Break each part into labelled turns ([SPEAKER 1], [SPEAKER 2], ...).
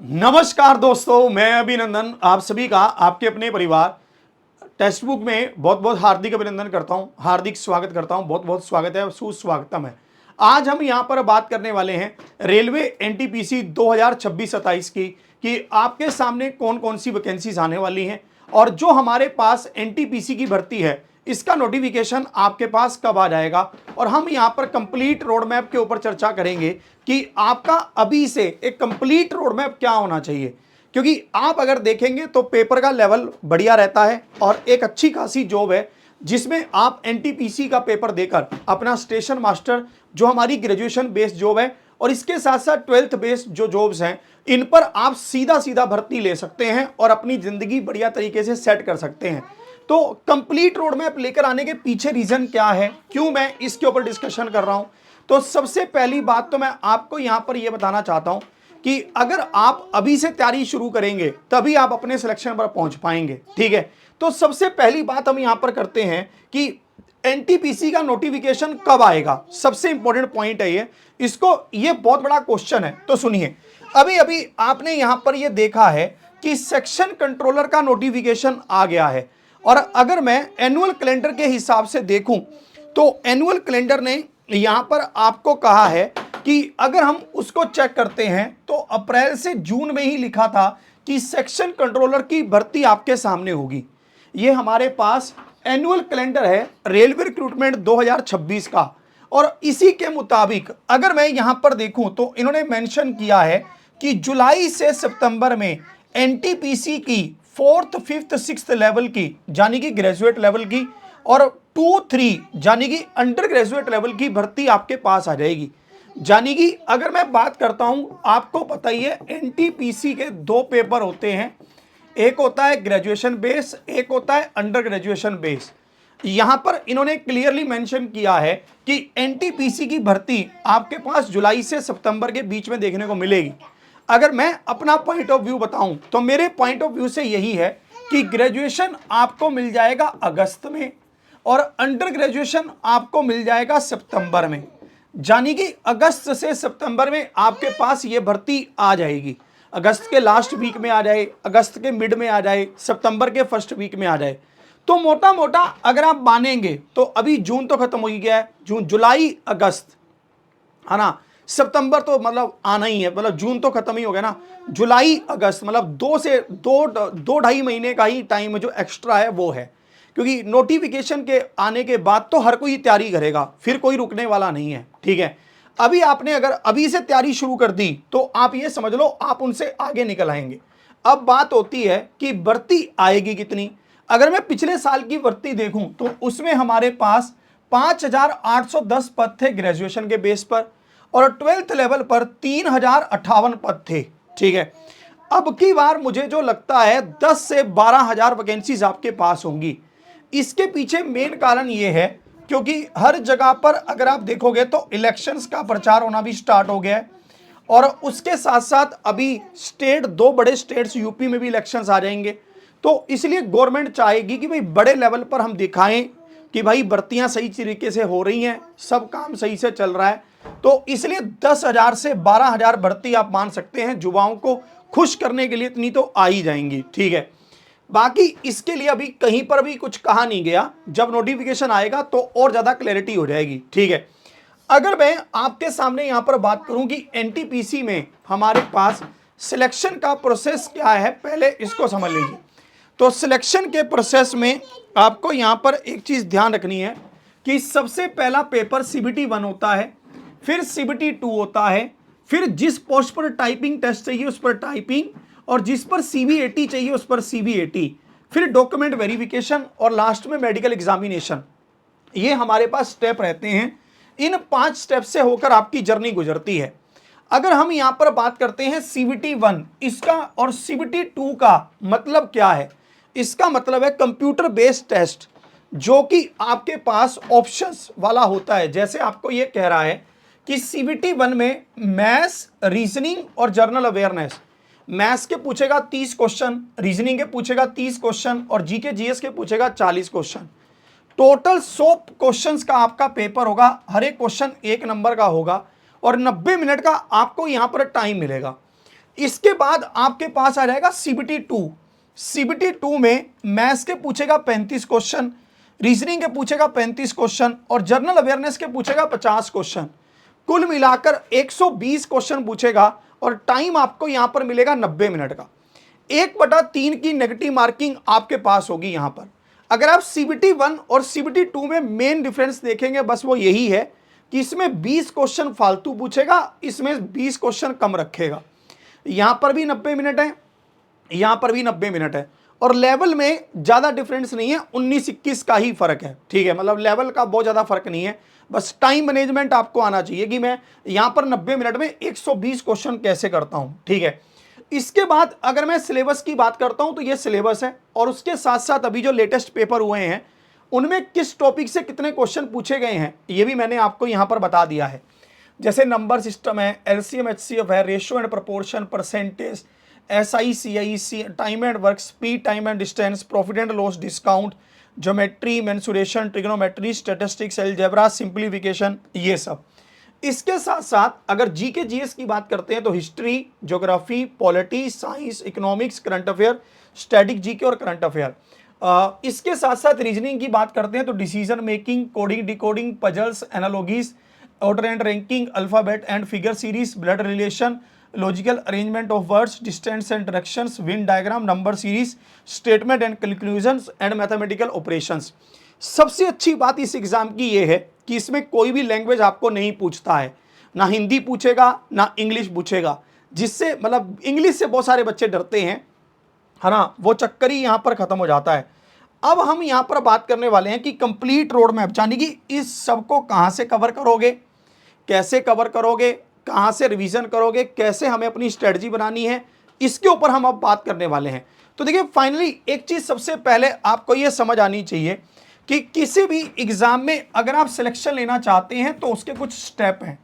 [SPEAKER 1] नमस्कार दोस्तों, मैं अभिनंदन आप सभी का आपके अपने परिवार टेक्स्ट बुक में बहुत बहुत हार्दिक अभिनंदन करता हूं, हार्दिक स्वागत करता हूं। बहुत बहुत स्वागत है, सुस्वागतम है। आज हम यहां पर बात करने वाले हैं रेलवे एनटीपीसी 2026-27 की कि आपके सामने कौन कौन सी वैकेंसीज आने वाली हैं और जो हमारे पास एनटीपीसी की भर्ती है इसका नोटिफिकेशन आपके पास कब आ जाएगा। और हम यहां पर कंप्लीट रोड मैप के ऊपर चर्चा करेंगे कि आपका अभी से एक कंप्लीट रोड मैप क्या होना चाहिए, क्योंकि आप अगर देखेंगे तो पेपर का लेवल बढ़िया रहता है और एक अच्छी खासी जॉब है जिसमें आप एनटीपीसी का पेपर देकर अपना स्टेशन मास्टर जो हमारी ग्रेजुएशन बेस्ड जॉब है और इसके साथ साथ 12th बेस्ड जो जॉब्स हैं इन पर आप सीधा सीधा भर्ती ले सकते हैं और अपनी जिंदगी बढ़िया तरीके से सेट कर सकते हैं। तो कंप्लीट रोड मैप लेकर आने के पीछे रीजन क्या है, क्यों मैं इसके ऊपर डिस्कशन कर रहा हूं। तो सबसे पहली बात तो मैं आपको यहां पर यह बताना चाहता हूं कि अगर आप अभी से तैयारी शुरू करेंगे तभी आप अपने सिलेक्शन पर पहुंच पाएंगे। ठीक है, तो सबसे पहली बात हम यहां पर करते हैं कि एनटीपीसी का नोटिफिकेशन कब आएगा। सबसे इंपॉर्टेंट पॉइंट है ये बहुत बड़ा क्वेश्चन है। तो सुनिए, अभी अभी आपने यहां पर यह देखा है कि सेक्शन कंट्रोलर का नोटिफिकेशन आ गया है और अगर मैं एनुअल कैलेंडर के हिसाब से देखूं तो एनुअल कैलेंडर ने यहां पर आपको कहा है कि अगर हम उसको चेक करते हैं तो अप्रैल से जून में ही लिखा था कि सेक्शन कंट्रोलर की भर्ती आपके सामने होगी। ये हमारे पास एनुअल कैलेंडर है रेलवे रिक्रूटमेंट 2026 का और इसी के मुताबिक अगर मैं यहां पर देखूं तो इन्होंने मेंशन किया है कि जुलाई से सितंबर में एनटीपीसी की 4th 5th 6th लेवल की यानी कि ग्रेजुएट लेवल की और 2-3 यानी कि अंडर ग्रेजुएट लेवल की भर्ती आपके पास आ जाएगी। यानी कि अगर मैं बात करता हूं, आपको पता ही है एनटीपीसी के दो पेपर होते हैं, एक होता है ग्रेजुएशन बेस, एक होता है अंडर ग्रेजुएशन बेस। यहां पर इन्होंने क्लियरली मेंशन किया है कि एनटीपीसी की भर्ती आपके पास जुलाई से सितंबर के बीच में देखने को मिलेगी। अगर मैं अपना पॉइंट ऑफ व्यू बताऊं तो मेरे पॉइंट ऑफ व्यू से यही है कि ग्रेजुएशन आपको मिल जाएगा अगस्त में और अंडर ग्रेजुएशन आपको मिल जाएगा सितंबर में। यानी कि अगस्त से सितंबर में आपके पास ये भर्ती आ जाएगी। अगस्त के लास्ट वीक में आ जाए, अगस्त के मिड में आ जाए, सितंबर के फर्स्ट वीक में आ जाए। तो मोटा मोटा अगर आप मानेंगे तो अभी जून तो खत्म हो ही गया है, जून जुलाई अगस्त है ना, सितंबर तो मतलब आना ही है, मतलब जून तो खत्म ही हो गया ना, जुलाई अगस्त मतलब दो ढाई महीने का ही टाइम जो एक्स्ट्रा है वो है, क्योंकि नोटिफिकेशन के आने के बाद तो हर कोई तैयारी करेगा, फिर कोई रुकने वाला नहीं है। ठीक है, अभी आपने अगर अभी से तैयारी शुरू कर दी तो आप ये समझ लो आप उनसे आगे निकल आएंगे। अब बात होती है कि भर्ती आएगी कितनी। अगर मैं पिछले साल की भर्ती देखूं तो उसमें हमारे पास 5,810 पद थे ग्रेजुएशन के बेस पर और 12th लेवल पर 3,058 पद थे। ठीक है, अब की बार मुझे जो लगता है 10 से 12,000 वैकेंसीज आपके पास होंगी। इसके पीछे मेन कारण ये है क्योंकि हर जगह पर अगर आप देखोगे तो इलेक्शंस का प्रचार होना भी स्टार्ट हो गया है और उसके साथ साथ अभी दो बड़े स्टेट्स यूपी में भी इलेक्शंस आ जाएंगे। तो इसलिए गवर्नमेंट चाहेगी कि भाई बड़े लेवल पर हम दिखाएं कि भाई भर्तियां सही तरीके से हो रही हैं, सब काम सही से चल रहा है। तो इसलिए 10,000 से 12,000 भर्ती आप मान सकते हैं, युवाओं को खुश करने के लिए इतनी तो आ ही जाएंगी। ठीक है, बाकी इसके लिए अभी कहीं पर भी कुछ कहा नहीं गया, जब नोटिफिकेशन आएगा तो और ज्यादा क्लैरिटी हो जाएगी। ठीक है, अगर मैं आपके सामने यहां पर बात करूं कि एनटीपीसी में हमारे पास सिलेक्शन का प्रोसेस क्या है, पहले इसको समझ लीजिए। तो सिलेक्शन के प्रोसेस में आपको यहां पर एक चीज ध्यान रखनी है कि सबसे पहला पेपर सीबीटी 1 होता है, फिर सीबीटी 2 होता है, फिर जिस पोस्ट पर टाइपिंग टेस्ट चाहिए उस पर टाइपिंग और जिस पर सीबीएटी चाहिए उस पर सीबीएटी, फिर डॉक्यूमेंट वेरिफिकेशन और लास्ट में मेडिकल एग्जामिनेशन। ये हमारे पास स्टेप रहते हैं। इन 5 स्टेप से होकर आपकी जर्नी गुजरती है। अगर हम यहां पर बात करते हैं सीबीटी 1 इसका और सीबीटी 2 का मतलब क्या है, इसका मतलब है कंप्यूटर बेस्ड टेस्ट जो कि आपके पास ऑप्शंस वाला होता है। जैसे आपको ये कह रहा है कि सीबीटी 1 में मैथ्स, रीजनिंग और जनरल अवेयरनेस, मैथ्स के पूछेगा 30 क्वेश्चन, रीजनिंग के पूछेगा 30 क्वेश्चन और जीके जीएस के पूछेगा 40 क्वेश्चन। टोटल 100 क्वेश्चंस का आपका पेपर होगा, हर एक क्वेश्चन 1 नंबर का होगा और 90 मिनट का आपको यहां पर टाइम मिलेगा। इसके बाद आपके पास आ जाएगा सीबीटी 2। सीबीटी 2 में मैथ्स के पूछेगा 35 क्वेश्चन, रीजनिंग के पूछेगा 35 क्वेश्चन और जनरल अवेयरनेस के पूछेगा 50 क्वेश्चन। कुल मिलाकर 120 क्वेश्चन पूछेगा और टाइम आपको यहां पर मिलेगा 90 मिनट का। 1/3 की नेगेटिव मार्किंग आपके पास होगी यहां पर। अगर आप सीबीटी 1 और सीबीटी 2 में मेन डिफरेंस देखेंगे बस वो यही है कि इसमें 20 क्वेश्चन फालतू पूछेगा, इसमें 20 क्वेश्चन कम रखेगा। यहां पर भी 90 मिनट है, यहां पर भी 90 मिनट है और लेवल में ज्यादा डिफरेंस नहीं है, 19-21 का ही फर्क है। ठीक है, मतलब लेवल का बहुत ज्यादा फर्क नहीं है, बस टाइम मैनेजमेंट आपको आना चाहिए कि मैं यहां पर 90 मिनट में 120 क्वेश्चन कैसे करता हूं। ठीक है, इसके बाद अगर मैं सिलेबस की बात करता हूं तो ये सिलेबस है और उसके साथ साथ अभी जो लेटेस्ट पेपर हुए हैं उनमें किस टॉपिक से कितने क्वेश्चन पूछे गए हैं ये भी मैंने आपको यहां पर बता दिया है। जैसे नंबर सिस्टम है, एलसीएम एचसीएफ है, ratio and proportion, percentage, SI CIC, time and work, speed, time and distance, profit and loss, discount, geometry, mensuration, trigonometry, statistics, algebra, simplification, ये सब। इसके साथ साथ अगर जीके जीएस की बात करते हैं तो history, geography, polity, science, economics, current affair, static GK और करंट अफेयर। इसके साथ साथ रीजनिंग की बात करते हैं तो decision making, coding, decoding, puzzles, analogies, order and ranking, alphabet and figure series, blood relation, logical arrangement of words, distance and directions, win diagram, number series, statement and conclusions and mathematical operations. सबसे अच्छी बात इस exam की ये है कि इसमें कोई भी लैंग्वेज आपको नहीं पूछता है, ना हिंदी पूछेगा ना इंग्लिश पूछेगा, जिससे मतलब इंग्लिश से बहुत सारे बच्चे डरते हैं, है ना, वो चक्कर ही यहाँ पर खत्म हो जाता है। अब हम यहाँ पर बात करने वाले हैं कि कंप्लीट रोड मैप, यानी कि इस सब को कहाँ से कवर करोगे, कैसे कवर करोगे, कहाँ से रिवीजन करोगे, कैसे हमें अपनी स्ट्रेटजी बनानी है, इसके ऊपर हम अब बात करने वाले हैं। तो देखिए फाइनली एक चीज़ सबसे पहले आपको ये समझ आनी चाहिए कि किसी भी एग्जाम में अगर आप सिलेक्शन लेना चाहते हैं तो उसके कुछ स्टेप हैं।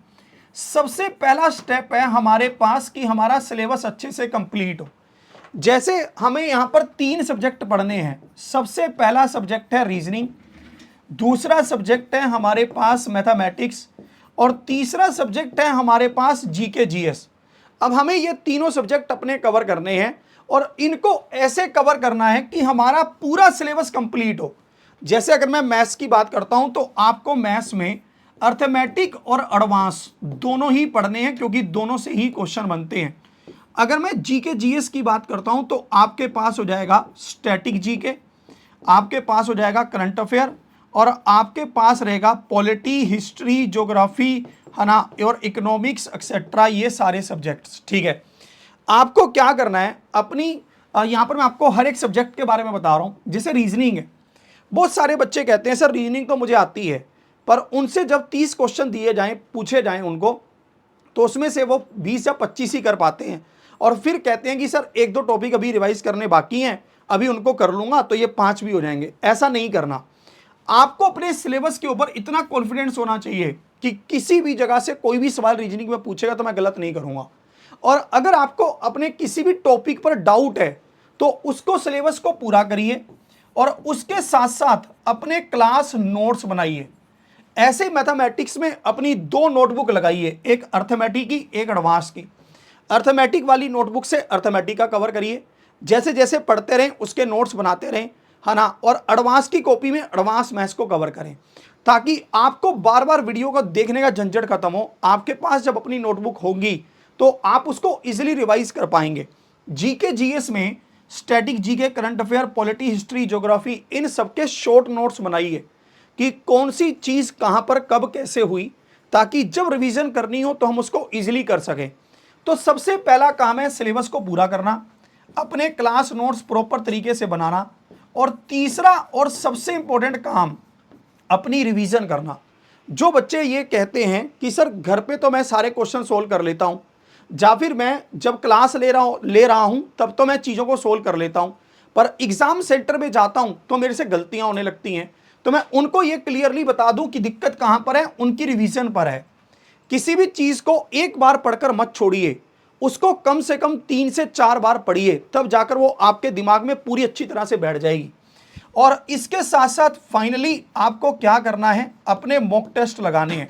[SPEAKER 1] सबसे पहला स्टेप है हमारे पास कि हमारा सिलेबस अच्छे से कंप्लीट हो। जैसे हमें यहाँ पर 3 सब्जेक्ट पढ़ने हैं। सबसे पहला सब्जेक्ट है रीजनिंग, दूसरा सब्जेक्ट है हमारे पास मैथमेटिक्स और तीसरा सब्जेक्ट है हमारे पास जीके जीएस। अब हमें ये तीनों सब्जेक्ट अपने कवर करने हैं और इनको ऐसे कवर करना है कि हमारा पूरा सिलेबस कंप्लीट हो। जैसे अगर मैं मैथ्स की बात करता हूं तो आपको मैथ्स में अर्थमेटिक और एडवांस दोनों ही पढ़ने हैं क्योंकि दोनों से ही क्वेश्चन बनते हैं। अगर मैं जीके जीएस की बात करता हूं तो आपके पास हो जाएगा स्टैटिक जीके, आपके पास हो जाएगा करंट अफेयर और आपके पास रहेगा पॉलिटी, हिस्ट्री, ज्योग्राफी, है ना, और इकोनॉमिक्स एक्सेट्रा, ये सारे सब्जेक्ट्स। ठीक है, आपको क्या करना है अपनी यहाँ पर मैं आपको हर एक सब्जेक्ट के बारे में बता रहा हूँ। जैसे रीजनिंग है, बहुत सारे बच्चे कहते हैं सर रीजनिंग तो मुझे आती है, पर उनसे जब 30 क्वेश्चन दिए जाएं, पूछे जाएं उनको, तो उसमें से वो 20 या 25 ही कर पाते हैं और फिर कहते हैं कि सर 1-2 टॉपिक अभी रिवाइज करने बाकी हैं, अभी उनको कर लूँगा तो ये 5 भी हो जाएंगे। ऐसा नहीं करना। आपको अपने सिलेबस के ऊपर इतना कॉन्फिडेंस होना चाहिए कि किसी भी जगह से कोई भी सवाल रीजनिंग में पूछेगा तो मैं गलत नहीं करूँगा। और अगर आपको अपने किसी भी टॉपिक पर डाउट है तो उसको सिलेबस को पूरा करिए और उसके साथ साथ अपने क्लास नोट्स बनाइए। ऐसे मैथमेटिक्स में अपनी 2 नोटबुक लगाइए, एक अर्थमेटिक की, एक एडवांस की। अर्थमेटिक वाली नोटबुक से अर्थमेटिक का कवर करिए, जैसे जैसे पढ़ते रहें उसके नोट्स बनाते रहें, है ना, और एडवांस की कॉपी में एडवांस मैथ्स को कवर करें ताकि आपको बार बार वीडियो को देखने का झंझट खत्म हो। आपके पास जब अपनी नोटबुक होगी तो आप उसको इजीली रिवाइज कर पाएंगे। जीके जीएस में static GK, current affair, polity, history, geography, इन सबके शॉर्ट नोट्स बनाइए कि कौन सी चीज़ कहाँ पर कब कैसे हुई, ताकि जब रिवीजन करनी हो तो हम उसको इजीली कर सकें। तो सबसे पहला काम है सिलेबस को पूरा करना, अपने क्लास नोट्स प्रॉपर तरीके से बनाना, और तीसरा और सबसे इंपॉर्टेंट काम अपनी रिवीजन करना। जो बच्चे ये कहते हैं कि सर घर पे तो मैं सारे क्वेश्चन सोल्व कर लेता हूँ, या फिर मैं जब क्लास ले रहा हूँ तब तो मैं चीज़ों को सोल्व कर लेता हूँ, पर एग्ज़ाम सेंटर में जाता हूँ तो मेरे से गलतियाँ होने लगती हैं, तो मैं उनको ये क्लियरली बता दूँ कि दिक्कत कहाँ पर है, उनकी रिवीजन पर है। किसी भी चीज़ को एक बार पढ़कर मत छोड़िए, उसको कम से कम 3 से 4 बार पढ़िए, तब जाकर वो आपके दिमाग में पूरी अच्छी तरह से बैठ जाएगी। और इसके साथ साथ फाइनली आपको क्या करना है, अपने मॉक टेस्ट लगाने हैं।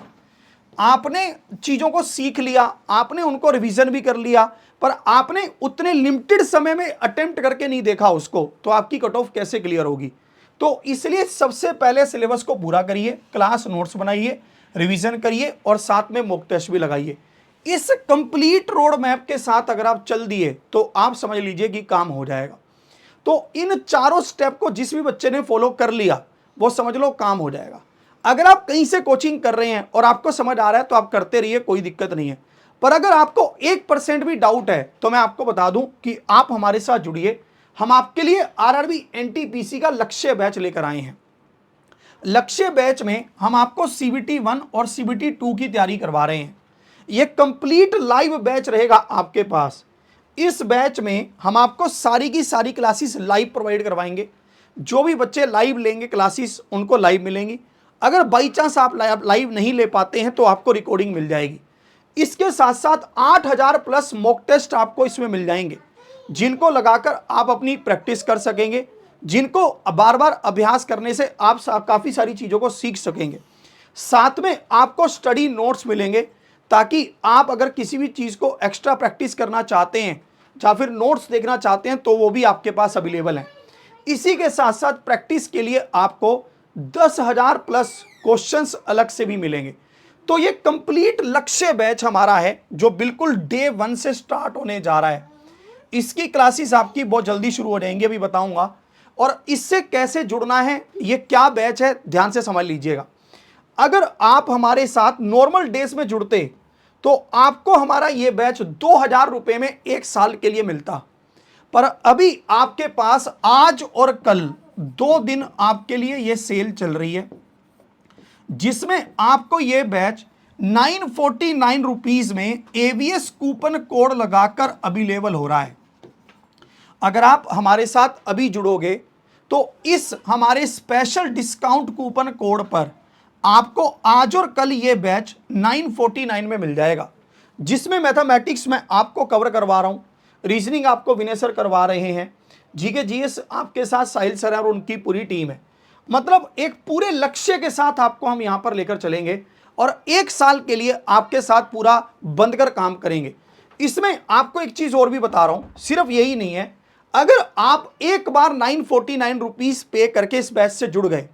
[SPEAKER 1] आपने चीज़ों को सीख लिया, आपने उनको रिवीजन भी कर लिया, पर आपने उतने लिमिटेड समय में अटेम्प्ट करके नहीं देखा उसको, तो आपकी कट ऑफ कैसे क्लियर होगी। तो इसलिए सबसे पहले सिलेबस को पूरा करिए, क्लास नोट्स बनाइए, रिवीजन करिए और साथ में मॉक टेस्ट भी लगाइए। इस कंप्लीट रोड मैप के साथ अगर आप चल दिए तो आप समझ लीजिए कि काम हो जाएगा। तो इन चारों स्टेप को जिस भी बच्चे ने फॉलो कर लिया वो समझ लो काम हो जाएगा। अगर आप कहीं से कोचिंग कर रहे हैं और आपको समझ आ रहा है तो आप करते रहिए, कोई दिक्कत नहीं है। पर अगर आपको 1% भी डाउट है तो मैं आपको बता दूं कि आप हमारे साथ जुड़िए। हम आपके लिए आरआरबी एनटीपीसी का लक्ष्य बैच लेकर आए हैं। लक्ष्य बैच में हम आपको सीबीटी 1 और सीबीटी 2 की तैयारी करवा रहे हैं। यह कंप्लीट लाइव बैच रहेगा आपके पास। इस बैच में हम आपको सारी की सारी क्लासेस लाइव प्रोवाइड करवाएंगे। जो भी बच्चे लाइव लेंगे क्लासेस उनको लाइव मिलेंगी। अगर बाई चांस आप लाइव नहीं ले पाते हैं तो आपको रिकॉर्डिंग मिल जाएगी। इसके साथ साथ 8000 प्लस मॉक टेस्ट आपको इसमें मिल जाएंगे, जिनको लगाकर आप अपनी प्रैक्टिस कर सकेंगे, जिनको बार बार अभ्यास करने से आप काफ़ी सारी चीज़ों को सीख सकेंगे। साथ में आपको स्टडी नोट्स मिलेंगे, ताकि आप अगर किसी भी चीज़ को एक्स्ट्रा प्रैक्टिस करना चाहते हैं या फिर नोट्स देखना चाहते हैं तो वो भी आपके पास अवेलेबल हैं। इसी के साथ साथ प्रैक्टिस के लिए आपको 10,000 प्लस क्वेश्चंस अलग से भी मिलेंगे। तो ये कंप्लीट लक्ष्य बैच हमारा है जो बिल्कुल डे 1 से स्टार्ट होने जा रहा है। इसकी क्लासेस आपकी बहुत जल्दी शुरू हो जाएंगी, अभी बताऊंगा। और इससे कैसे जुड़ना है, ये क्या बैच है, ध्यान से समझ लीजिएगा। अगर आप हमारे साथ नॉर्मल डेज में जुड़ते तो आपको हमारा ये बैच 2,000 रुपये में 1 साल के लिए मिलता। पर अभी आपके पास आज और कल 2 दिन आपके लिए ये सेल चल रही है, जिसमें आपको ये बैच 949 रुपीज़ में एवीएस कूपन कोड लगाकर अवेलेबल हो रहा है। अगर आप हमारे साथ अभी जुड़ोगे तो इस हमारे स्पेशल डिस्काउंट कूपन कोड पर आपको आज और कल ये बैच 949 में मिल जाएगा, जिसमें मैथमेटिक्स में आपको कवर करवा रहा हूँ, रीजनिंग आपको विनय सर करवा रहे हैं, जीके जीएस आपके साथ साहिल सर और उनकी पूरी टीम है। मतलब एक पूरे लक्ष्य के साथ आपको हम यहाँ पर लेकर चलेंगे और 1 साल के लिए आपके साथ पूरा बंधकर काम करेंगे। इसमें आपको एक चीज़ और भी बता रहा हूँ, सिर्फ यही नहीं है। अगर आप एक बार 949 रुपीज़ पे करके इस बैच से जुड़ गए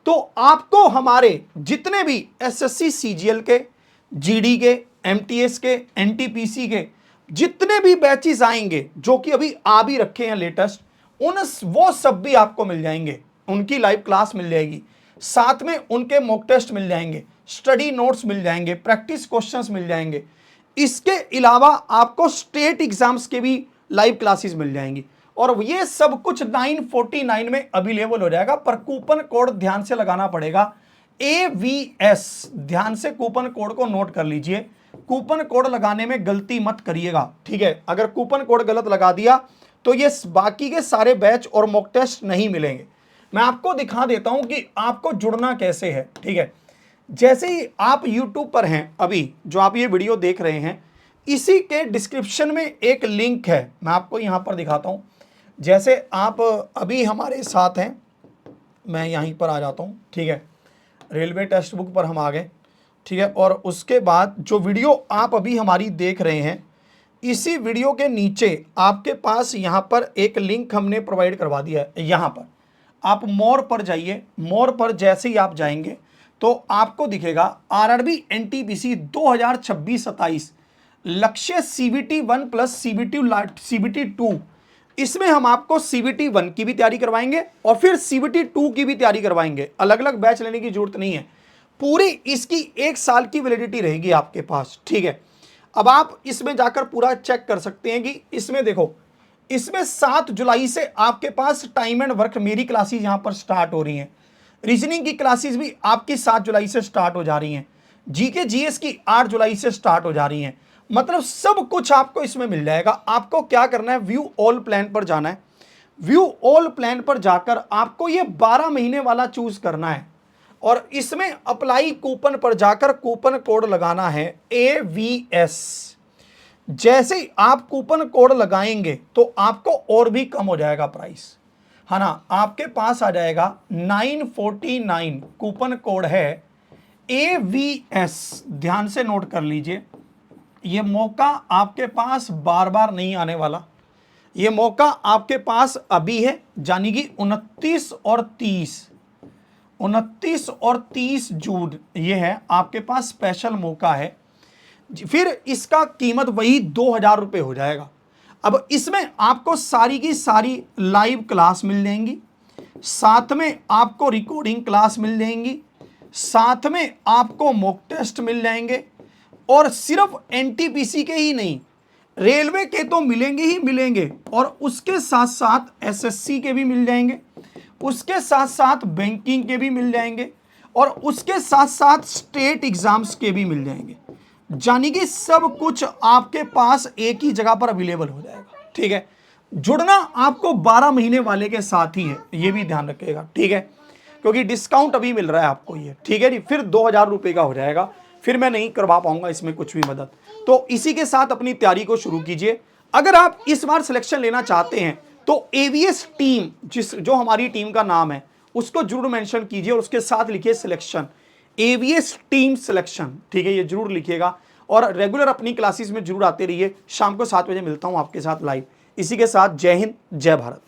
[SPEAKER 1] तो आपको हमारे जितने भी एसएससी सीजीएल के, जीडी के, एमटीएस के, एनटीपीसी के जितने भी बैचेस आएंगे जो कि अभी आ भी रखे हैं लेटेस्ट, वो सब भी आपको मिल जाएंगे। उनकी लाइव क्लास मिल जाएगी, साथ में उनके मॉक टेस्ट मिल जाएंगे, स्टडी नोट्स मिल जाएंगे, प्रैक्टिस क्वेश्चंस मिल जाएंगे। इसके अलावा आपको स्टेट एग्जाम्स के भी लाइव क्लासेस मिल जाएंगी और ये सब कुछ 949 में अवेलेबल हो जाएगा। पर कूपन कोड ध्यान से लगाना पड़ेगा, AVS। ध्यान से कूपन कोड को नोट कर लीजिए। कूपन कोड लगाने में गलती मत करिएगा, ठीक है। अगर कूपन कोड गलत लगा दिया तो ये बाकी के सारे बैच और मॉक टेस्ट नहीं मिलेंगे। मैं आपको दिखा देता हूं कि आपको जुड़ना कैसे है, ठीक है। जैसे ही आप YouTube पर हैं, अभी जो आप ये वीडियो देख रहे हैं, इसी के डिस्क्रिप्शन में एक लिंक है, मैं आपको यहाँ पर दिखाता हूँ। जैसे आप अभी हमारे साथ हैं, मैं यहीं पर आ जाता हूँ, ठीक है। रेलवे टेक्स्ट बुक पर हम आ गए, ठीक है। और उसके बाद जो वीडियो आप अभी हमारी देख रहे हैं, इसी वीडियो के नीचे आपके पास यहाँ पर एक लिंक हमने प्रोवाइड करवा दिया है। यहाँ पर आप मोर पर जाइए। मोर पर जैसे ही आप जाएंगे तो आपको दिखेगा आरआरबी एनटीपीसी 2026-27 लक्ष्य सीबीटी 1 प्लस सीबीटी 2। इसमें हम आपको सीबीटी 1 की भी तैयारी करवाएंगे और फिर सीबीटी 2 की भी तैयारी करवाएंगे। अलग अलग बैच लेने की जरूरत नहीं है, पूरी इसकी 1 साल की वैलिडिटी रहेगी आपके पास, ठीक है। अब आप इसमें जाकर पूरा चेक कर सकते हैं कि इसमें देखो, इसमें 7 जुलाई से आपके पास टाइम एंड वर्क मेरी क्लासेस यहाँ पर स्टार्ट हो रही हैं। रीजनिंग की क्लासेस भी आपकी 7 जुलाई से स्टार्ट हो जा रही हैं। जीके जीएस की 8 जुलाई से स्टार्ट हो जा रही हैं। मतलब सब कुछ आपको इसमें मिल जाएगा। आपको क्या करना है, व्यू ऑल प्लान पर जाना है। व्यू ऑल प्लान पर जाकर आपको ये 12 महीने वाला चूज करना है और इसमें अप्लाई कूपन पर जाकर कूपन कोड लगाना है AVS। जैसे ही आप कूपन कोड लगाएंगे तो आपको और भी कम हो जाएगा प्राइस, है ना। आपके पास आ जाएगा 949 कूपन कोड है AVS ध्यान से नोट कर लीजिए, ये मौका आपके पास बार बार नहीं आने वाला। ये मौका आपके पास अभी है, यानी कि 29 और 30 जून ये है आपके पास स्पेशल मौका है। फिर इसका कीमत वही 2000 रुपये हो जाएगा। अब इसमें आपको सारी की सारी लाइव क्लास मिल जाएंगी, साथ में आपको रिकॉर्डिंग क्लास मिल जाएंगी, साथ में आपको मॉक टेस्ट मिल जाएंगे, और सिर्फ एनटीपीसी के ही नहीं, रेलवे के तो मिलेंगे ही मिलेंगे, और उसके साथ साथ एसएससी के भी मिल जाएंगे, उसके साथ साथ बैंकिंग के भी मिल जाएंगे, और उसके साथ साथ स्टेट एग्जाम्स के भी मिल जाएंगे। यानी कि सब कुछ आपके पास एक ही जगह पर अवेलेबल हो जाएगा। ठीक है, जुड़ना आपको 12 महीने वाले के साथ ही है, ये भी ध्यान रखिएगा। ठीक है, क्योंकि डिस्काउंट अभी मिल रहा है आपको ये। ठीक है जी, फिर 2000 रुपये का हो जाएगा, फिर मैं नहीं करवा पाऊंगा इसमें कुछ भी मदद। तो इसी के साथ अपनी तैयारी को शुरू कीजिए। अगर आप इस बार सिलेक्शन लेना चाहते हैं तो एवीएस टीम, जो हमारी टीम का नाम है, उसको जरूर मेंशन कीजिए और उसके साथ लिखिए सिलेक्शन, एवीएस टीम सिलेक्शन। ठीक है, ये जरूर लिखिएगा, और रेगुलर अपनी क्लासेस में जरूर आते रहिए। शाम को 7 बजे मिलता हूं आपके साथ लाइव। इसी के साथ जय हिंद, जय भारत।